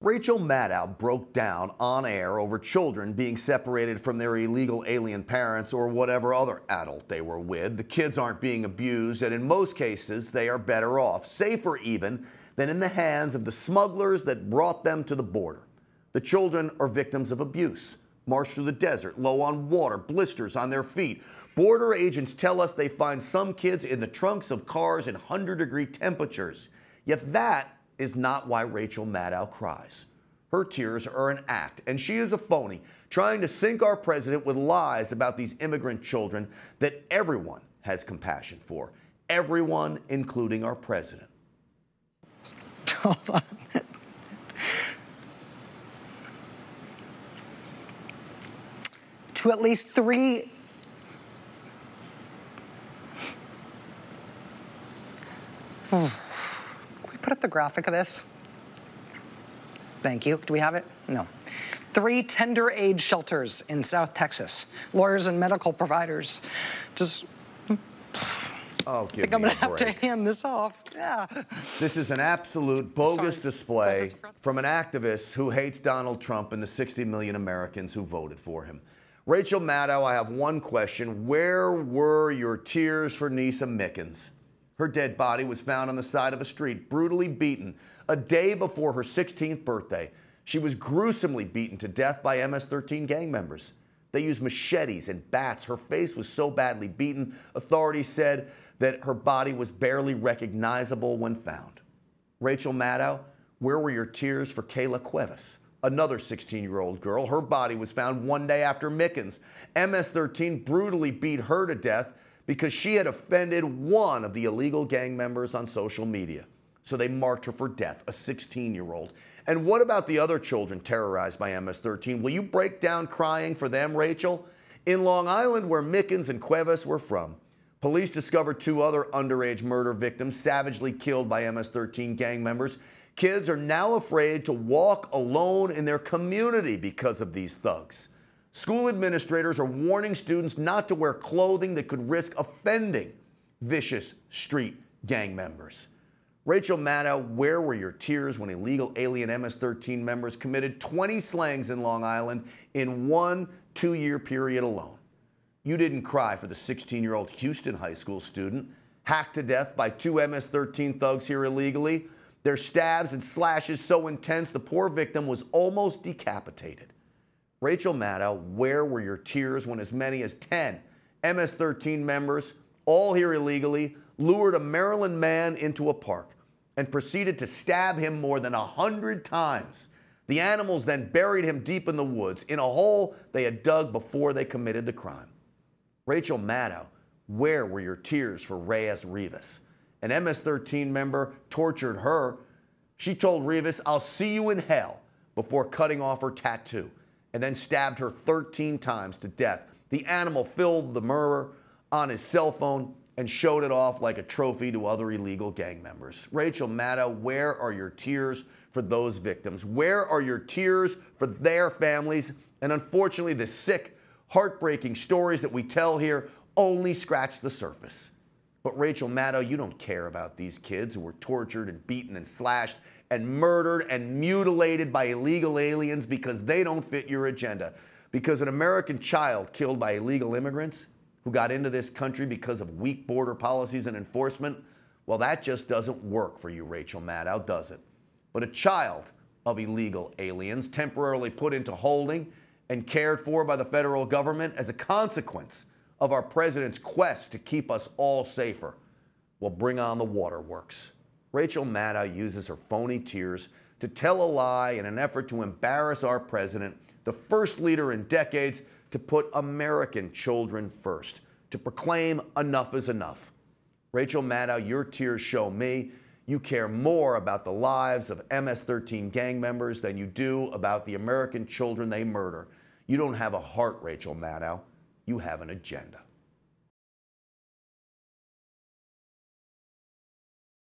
Rachel Maddow broke down on air over children being separated from their illegal alien parents or whatever other adult they were with. The kids aren't being abused, and in most cases, they are better off, safer even, than in the hands of the smugglers that brought them to the border. The children are victims of abuse, marched through the desert, low on water, blisters on their feet. Border agents tell us they find some kids in the trunks of cars in 100-degree temperatures. Yet that is not why Rachel Maddow cries. Her tears are an act, and she is a phony, trying to sink our president with lies about these immigrant children that everyone has compassion for. Everyone, including our president. Hold on. To at least 3... Put up the graphic of this. Thank you. Do we have it? No. 3 tender age shelters in South Texas. Lawyers and medical providers. Just. Oh, I think I'm going to have to hand this off. Yeah. This is an absolute bogus display from an activist who hates Donald Trump and the 60 million Americans who voted for him. Rachel Maddow, I have one question. Where were your tears for Nisa Mickens? Her dead body was found on the side of a street, brutally beaten, a day before her 16th birthday. She was gruesomely beaten to death by MS-13 gang members. They used machetes and bats. Her face was so badly beaten, authorities said that her body was barely recognizable when found. Rachel Maddow, where were your tears for Kayla Cuevas? Another 16-year-old girl. Her body was found one day after Mickens. MS-13 brutally beat her to death because she had offended one of the illegal gang members on social media. So they marked her for death, a 16-year-old. And what about the other children terrorized by MS-13? Will you break down crying for them, Rachel? In Long Island, where Mickens and Cuevas were from, police discovered 2 other underage murder victims savagely killed by MS-13 gang members. Kids are now afraid to walk alone in their community because of these thugs. School administrators are warning students not to wear clothing that could risk offending vicious street gang members. Rachel Maddow, where were your tears when illegal alien MS-13 members committed 20 slangs in Long Island in one 2-year period alone? You didn't cry for the 16-year-old Houston high school student hacked to death by 2 MS-13 thugs here illegally. Their stabs and slashes so intense the poor victim was almost decapitated. Rachel Maddow, where were your tears when as many as 10 MS-13 members, all here illegally, lured a Maryland man into a park and proceeded to stab him more than 100 times? The animals then buried him deep in the woods in a hole they had dug before they committed the crime. Rachel Maddow, where were your tears for Reyes Rivas? An MS-13 member tortured her. She told Rivas, "I'll see you in hell," before cutting off her tattoo, and then stabbed her 13 times to death. The animal filmed the murder on his cell phone and showed it off like a trophy to other illegal gang members. Rachel Maddow, where are your tears for those victims? Where are your tears for their families? And unfortunately, the sick, heartbreaking stories that we tell here only scratch the surface. But Rachel Maddow, you don't care about these kids who were tortured and beaten and slashed and murdered and mutilated by illegal aliens because they don't fit your agenda. Because an American child killed by illegal immigrants who got into this country because of weak border policies and enforcement, well, that just doesn't work for you, Rachel Maddow, does it? But a child of illegal aliens temporarily put into holding and cared for by the federal government as a consequence of our president's quest to keep us all safer, well, bring on the waterworks. Rachel Maddow uses her phony tears to tell a lie in an effort to embarrass our president, the first leader in decades to put American children first, to proclaim enough is enough. Rachel Maddow, your tears show me you care more about the lives of MS-13 gang members than you do about the American children they murder. You don't have a heart, Rachel Maddow. You have an agenda.